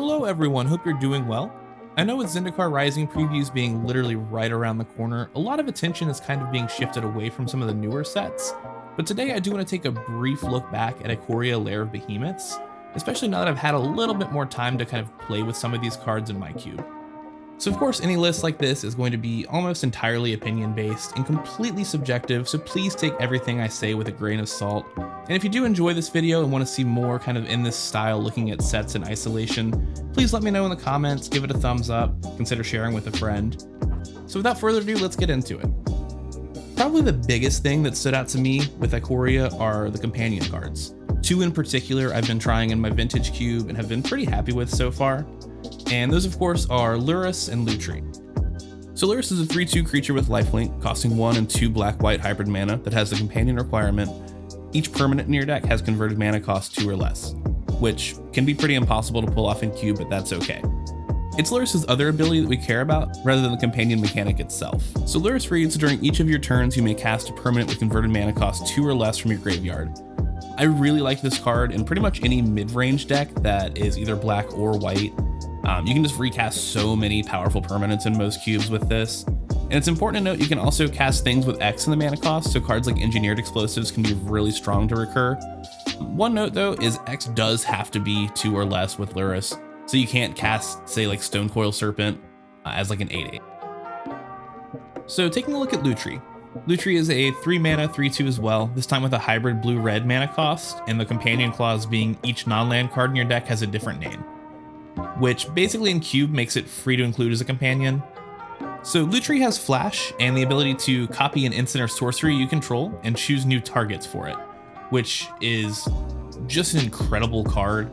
Hello everyone, hope you're doing well. I know with Zendikar Rising previews being literally right around the corner, a lot of attention is kind of being shifted away from some of the newer sets, but today I do want to take a brief look back at Ikoria Lair of Behemoths, especially now that I've had a little bit more time to kind of play with some of these cards in my cube. So of course any list like this is going to be almost entirely opinion based and completely subjective, so please take everything I say with a grain of salt. And if you do enjoy this video and want to see more kind of in this style looking at sets in isolation, please let me know in the comments, give it a thumbs up, consider sharing with a friend. So without further ado, let's get into it. Probably the biggest thing that stood out to me with Ikoria are the companion cards. Two in particular I've been trying in my vintage cube and have been pretty happy with so far. And those of course are Lurrus and Lutri. So Lurrus is a 3/2 creature with lifelink, costing 1 and 2 black-white hybrid mana that has the companion requirement. Each permanent in your deck has converted mana cost 2 or less, which can be pretty impossible to pull off in cube, but that's okay. It's Lurrus' other ability that we care about, rather than the companion mechanic itself. So Lurrus reads, during each of your turns you may cast a permanent with converted mana cost 2 or less from your graveyard. I really like this card in pretty much any mid-range deck that is either black or white. You can just recast so many powerful permanents in most cubes with this. And it's important to note you can also cast things with X in the mana cost, so cards like Engineered Explosives can be really strong to recur. One note though is X does have to be 2 or less with Lurrus, so you can't cast, say, like Stonecoil Serpent as like an 8/8. So taking a look at Lutri. Lutri is a 3 mana 3/2 as well, this time with a hybrid blue-red mana cost, and the companion clause being each non-land card in your deck has a different name, which basically in cube makes it free to include as a companion. So Lutri has flash and the ability to copy an instant or sorcery you control and choose new targets for it, which is just an incredible card.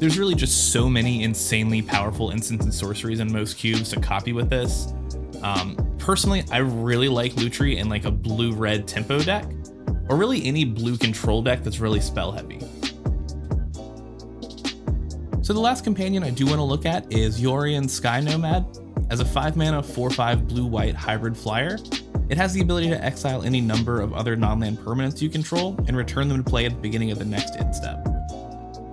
There's really just so many insanely powerful instants and sorceries in most cubes to copy with this. Personally, I really like Lutri in like a blue-red tempo deck, or really any blue control deck that's really spell heavy. So the last companion I do want to look at is Yorion Sky Nomad. As a 5 mana 4/5 blue-white hybrid flyer, it has the ability to exile any number of other non-land permanents you control and return them to play at the beginning of the next end step.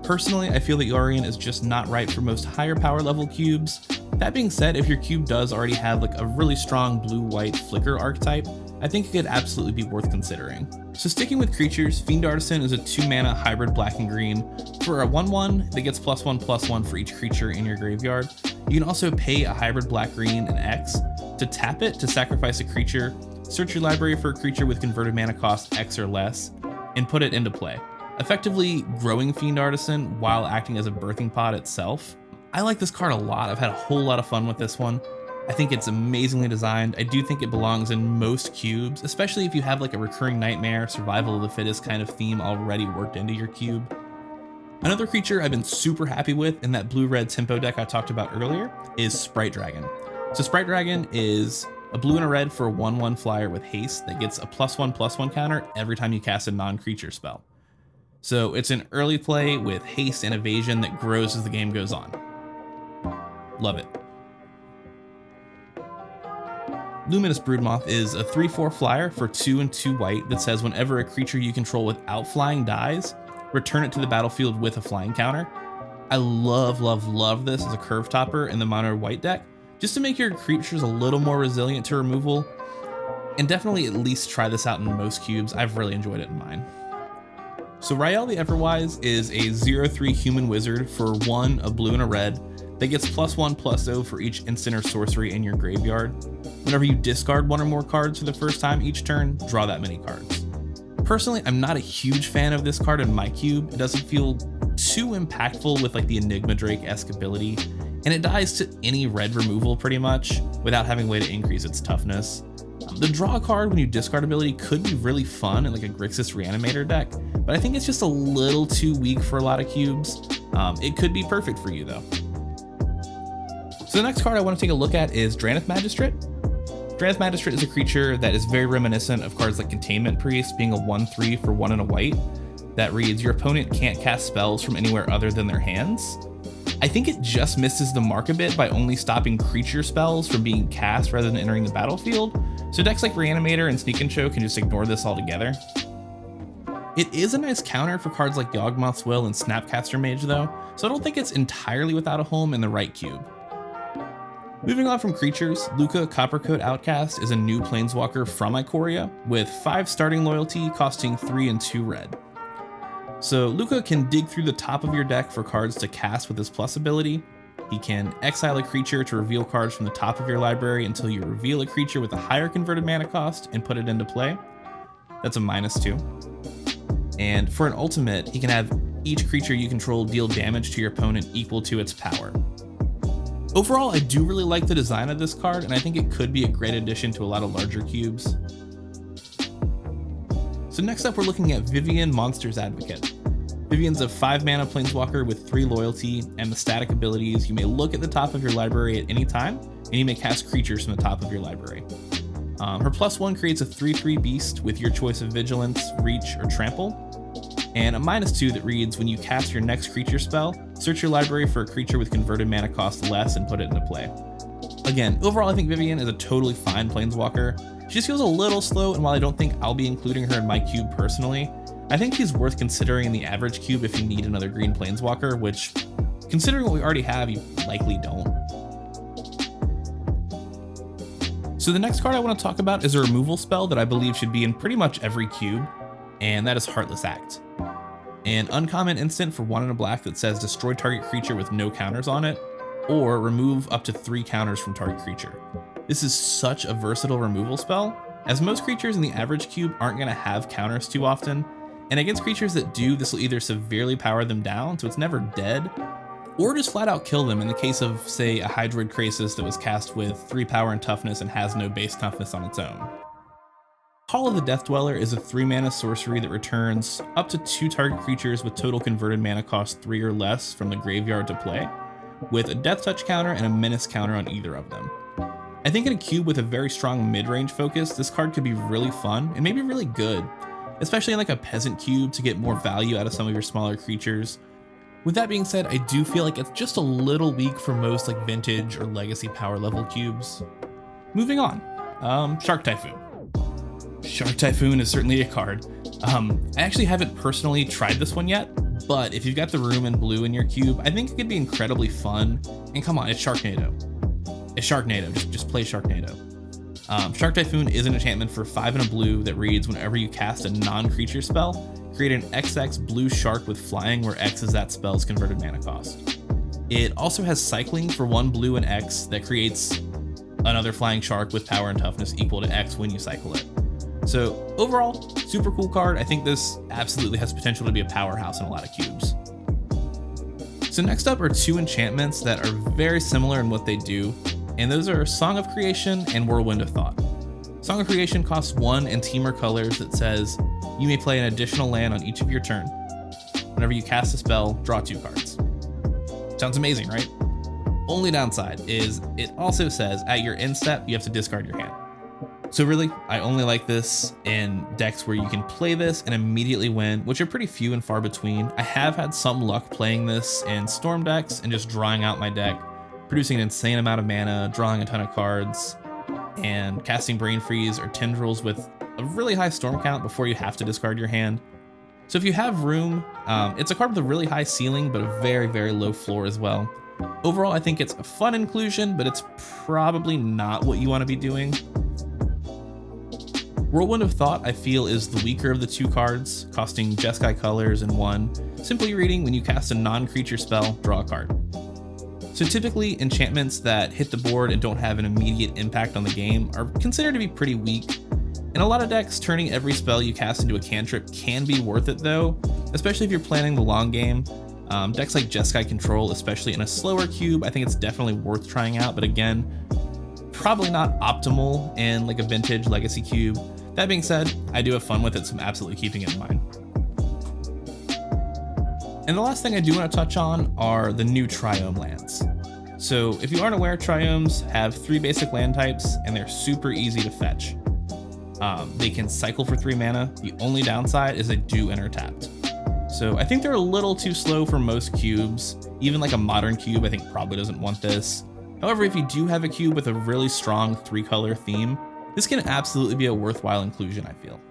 Personally, I feel that Yorion is just not right for most higher power level cubes. That being said, if your cube does already have like a really strong blue-white flicker archetype, I think it could absolutely be worth considering. So sticking with creatures, Fiend Artisan is a 2 mana hybrid black and green for a 1/1 that gets +1/+1 for each creature in your graveyard. You can also pay a hybrid black-green and X to tap it to sacrifice a creature, search your library for a creature with converted mana cost X or less, and put it into play, effectively growing Fiend Artisan while acting as a birthing pod itself. I like this card a lot. I've had a whole lot of fun with this one. I think it's amazingly designed. I do think it belongs in most cubes, especially if you have like a recurring nightmare, survival of the fittest kind of theme already worked into your cube. Another creature I've been super happy with in that blue-red tempo deck I talked about earlier is Sprite Dragon. So Sprite Dragon is a blue and a red for a 1/1 flyer with haste that gets a +1/+1 counter every time you cast a non-creature spell. So it's an early play with haste and evasion that grows as the game goes on. Love it. Luminous Broodmoth is a 3/4 flyer for 2 and 2 white that says whenever a creature you control without flying dies, return it to the battlefield with a flying counter. I love this as a curve topper in the mono white deck, just to make your creatures a little more resilient to removal, and definitely at least try this out in most cubes. I've really enjoyed it in mine. So Rael the Everwise is a 0/3 human wizard for 1, a blue and a red, that gets +1/+0 for each instant or sorcery in your graveyard. Whenever you discard 1 or more cards for the first time each turn, draw that many cards. Personally, I'm not a huge fan of this card in my cube. It doesn't feel too impactful with like the Enigma Drake-esque ability, and it dies to any red removal pretty much without having a way to increase its toughness. The draw card when you discard ability could be really fun in like a Grixis Reanimator deck, but I think it's just a little too weak for a lot of cubes. It could be perfect for you though. So the next card I want to take a look at is Drannith Magistrate. Drannith Magistrate is a creature that is very reminiscent of cards like Containment Priest, being a 1/3 for 1 and a white that reads, your opponent can't cast spells from anywhere other than their hands. I think it just misses the mark a bit by only stopping creature spells from being cast rather than entering the battlefield, so decks like Reanimator and Sneak and Show can just ignore this altogether. It is a nice counter for cards like Yawgmoth's Will and Snapcaster Mage though, so I don't think it's entirely without a home in the right cube. Moving on from creatures, Luca Coppercoat Outcast is a new planeswalker from Ikoria with 5 starting loyalty costing 3 and 2 red. So Luca can dig through the top of your deck for cards to cast with his plus ability. He can exile a creature to reveal cards from the top of your library until you reveal a creature with a higher converted mana cost and put it into play. That's a -2. And for an ultimate, he can have each creature you control deal damage to your opponent equal to its power. Overall, I do really like the design of this card, and I think it could be a great addition to a lot of larger cubes. So next up, we're looking at Vivien, Monsters Advocate. Vivien's a 5 mana planeswalker with 3 loyalty, and the static abilities: you may look at the top of your library at any time, and you may cast creatures from the top of your library. Her +1 creates a 3/3 beast with your choice of Vigilance, Reach, or Trample, and a -2 that reads: when you cast your next creature spell, search your library for a creature with converted mana cost less and put it into play. Again, overall I think Vivien is a totally fine planeswalker. She just feels a little slow, and while I don't think I'll be including her in my cube personally, I think she's worth considering in the average cube if you need another green planeswalker, which, considering what we already have, you likely don't. So the next card I want to talk about is a removal spell that I believe should be in pretty much every cube, and that is Heartless Act. An uncommon instant for 1 and a black that says destroy target creature with no counters on it, or remove up to 3 counters from target creature. This is such a versatile removal spell, as most creatures in the average cube aren't going to have counters too often, and against creatures that do, this will either severely power them down so it's never dead, or just flat out kill them in the case of, say, a Hydroid Krasis that was cast with 3 power and toughness and has no base toughness on its own. Hall of the Death Dweller is a 3 mana sorcery that returns up to 2 target creatures with total converted mana cost 3 or less from the graveyard to play, with a Death Touch counter and a Menace counter on either of them. I think in a cube with a very strong mid-range focus, this card could be really fun and maybe really good, especially in like a peasant cube to get more value out of some of your smaller creatures. With that being said, I do feel like it's just a little weak for most like vintage or legacy power level cubes. Moving on, Shark Typhoon. Shark Typhoon is certainly a card. I actually haven't personally tried this one yet, but if you've got the room and blue in your cube, I think it could be incredibly fun. And come on, it's Sharknado. It's Sharknado, just play Sharknado. Shark Typhoon is an enchantment for 5 and a blue that reads: whenever you cast a non-creature spell, create an XX blue shark with flying where X is that spell's converted mana cost. It also has cycling for 1 blue and X that creates another flying shark with power and toughness equal to X when you cycle it. So overall, super cool card. I think this absolutely has potential to be a powerhouse in a lot of cubes. So next up are 2 enchantments that are very similar in what they do, and those are Song of Creation and Whirlwind of Thought. Song of Creation costs 1 and Temur colors that says you may play an additional land on each of your turn. Whenever you cast a spell, draw 2 cards. Sounds amazing, right? Only downside is it also says at your end step, you have to discard your hand. So really, I only like this in decks where you can play this and immediately win, which are pretty few and far between. I have had some luck playing this in Storm decks and just drawing out my deck, producing an insane amount of mana, drawing a ton of cards, and casting Brain Freeze or Tendrils with a really high Storm count before you have to discard your hand. So if you have room, it's a card with a really high ceiling, but a very, very low floor as well. Overall, I think it's a fun inclusion, but it's probably not what you want to be doing. Whirlwind of Thought, I feel, is the weaker of the 2 cards, costing Jeskai colors and 1, simply reading when you cast a non-creature spell, draw a card. So typically, enchantments that hit the board and don't have an immediate impact on the game are considered to be pretty weak. In a lot of decks, turning every spell you cast into a cantrip can be worth it though, especially if you're planning the long game. Decks like Jeskai Control, especially in a slower cube, I think it's definitely worth trying out, but again, probably not optimal in like a vintage legacy cube. That being said, I do have fun with it, so I'm absolutely keeping it in mind. And the last thing I do want to touch on are the new Triome lands. So if you aren't aware, Triomes have 3 basic land types, and they're super easy to fetch. They can cycle for 3 mana. The only downside is they do enter tapped. So I think they're a little too slow for most cubes. Even like a modern cube, I think probably doesn't want this. However, if you do have a cube with a really strong 3-color theme, this can absolutely be a worthwhile inclusion, I feel.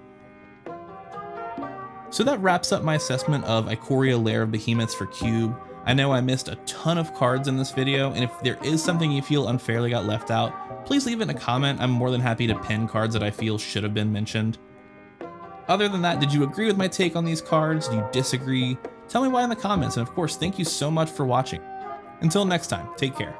So that wraps up my assessment of Ikoria Lair of Behemoths for Cube. I know I missed a ton of cards in this video, and if there is something you feel unfairly got left out, please leave it in a comment. I'm more than happy to pin cards that I feel should have been mentioned. Other than that, did you agree with my take on these cards? Do you disagree? Tell me why in the comments, and of course, thank you so much for watching. Until next time, take care.